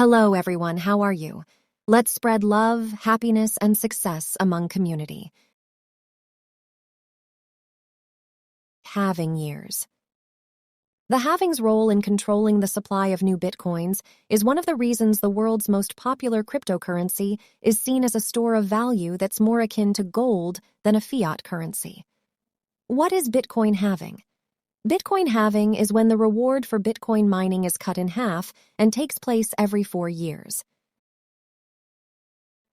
Hello, everyone. How are you? Let's spread love, happiness, and success among community. Halving years. The halving's role in controlling the supply of new bitcoins is one of the reasons the world's most popular cryptocurrency is seen as a store of value that's more akin to gold than a fiat currency. What is Bitcoin halving? Bitcoin halving is when the reward for Bitcoin mining is cut in half and takes place every 4 years.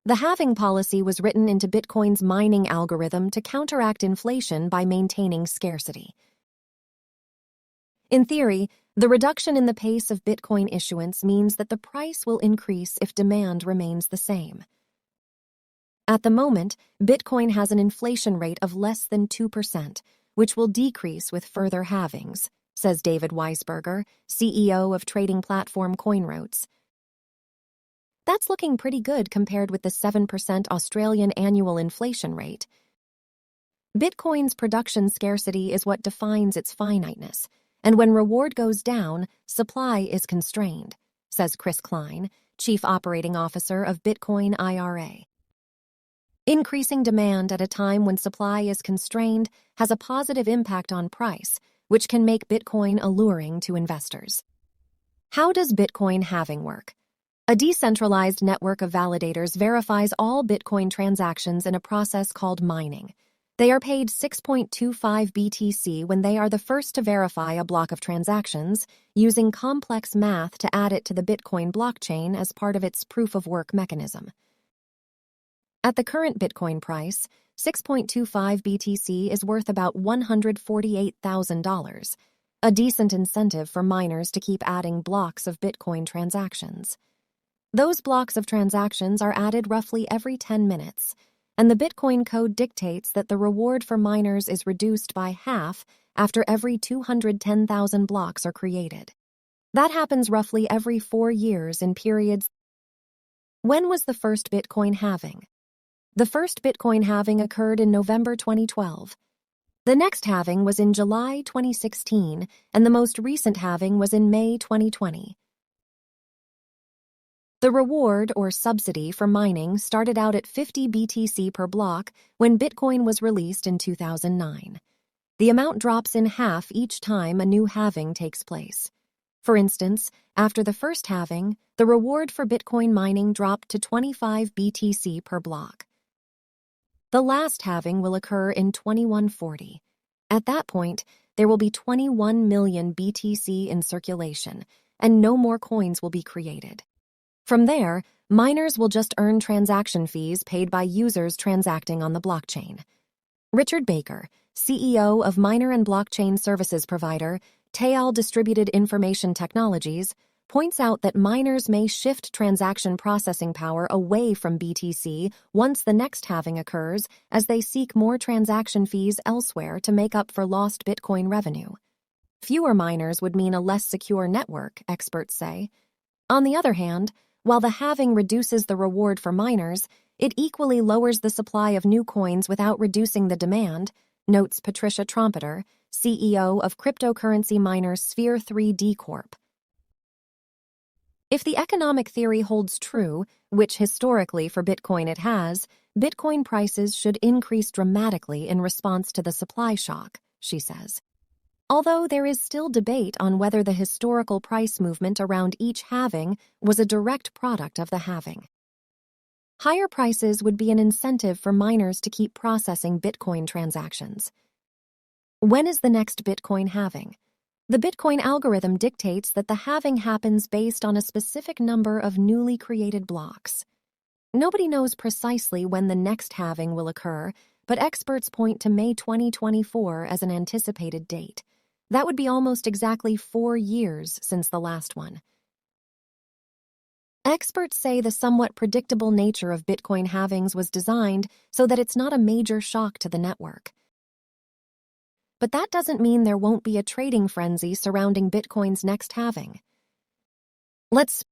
The halving policy was written into Bitcoin's mining algorithm to counteract inflation by maintaining scarcity. In theory, the reduction in the pace of Bitcoin issuance means that the price will increase if demand remains the same. At the moment, Bitcoin has an inflation rate of less than 2%, which will decrease with further halvings, says David Weisberger, CEO of trading platform CoinRoutes. That's looking pretty good compared with the 7% Australian annual inflation rate. Bitcoin's production scarcity is what defines its finiteness, and when reward goes down, supply is constrained, says Chris Klein, Chief Operating Officer of Bitcoin IRA. Increasing demand at a time when supply is constrained has a positive impact on price, which can make Bitcoin alluring to investors. How does Bitcoin halving work? A decentralized network of validators verifies all Bitcoin transactions in a process called mining. They are paid 6.25 BTC when they are the first to verify a block of transactions, using complex math to add it to the Bitcoin blockchain as part of its proof-of-work mechanism. At the current Bitcoin price, 6.25 BTC is worth about $148,000, a decent incentive for miners to keep adding blocks of Bitcoin transactions. Those blocks of transactions are added roughly every 10 minutes, and the Bitcoin code dictates that the reward for miners is reduced by half after every 210,000 blocks are created. That happens roughly every 4 years in periods. When was the first Bitcoin halving? The first Bitcoin halving occurred in November 2012. The next halving was in July 2016, and the most recent halving was in May 2020. The reward, or subsidy, for mining started out at 50 BTC per block when Bitcoin was released in 2009. The amount drops in half each time a new halving takes place. For instance, after the first halving, the reward for Bitcoin mining dropped to 25 BTC per block. The last halving will occur in 2140. At that point, there will be 21 million BTC in circulation, and no more coins will be created. From there, miners will just earn transaction fees paid by users transacting on the blockchain. Richard Baker, CEO of miner and blockchain services provider Tayal Distributed Information Technologies, points out that miners may shift transaction processing power away from BTC once the next halving occurs, as they seek more transaction fees elsewhere to make up for lost Bitcoin revenue. Fewer miners would mean a less secure network, experts say. On the other hand, while the halving reduces the reward for miners, it equally lowers the supply of new coins without reducing the demand, notes Patricia Trompeter, CEO of cryptocurrency miner Sphere 3D Corp. If the economic theory holds true, which historically for Bitcoin it has, Bitcoin prices should increase dramatically in response to the supply shock, she says. Although there is still debate on whether the historical price movement around each halving was a direct product of the halving. Higher prices would be an incentive for miners to keep processing Bitcoin transactions. When is the next Bitcoin halving? The Bitcoin algorithm dictates that the halving happens based on a specific number of newly created blocks. Nobody knows precisely when the next halving will occur, but experts point to May 2024 as an anticipated date. That would be almost exactly 4 years since the last one. Experts say the somewhat predictable nature of Bitcoin halvings was designed so that it's not a major shock to the network. But that doesn't mean there won't be a trading frenzy surrounding Bitcoin's next halving. Let's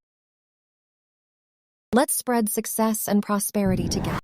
spread success and prosperity together.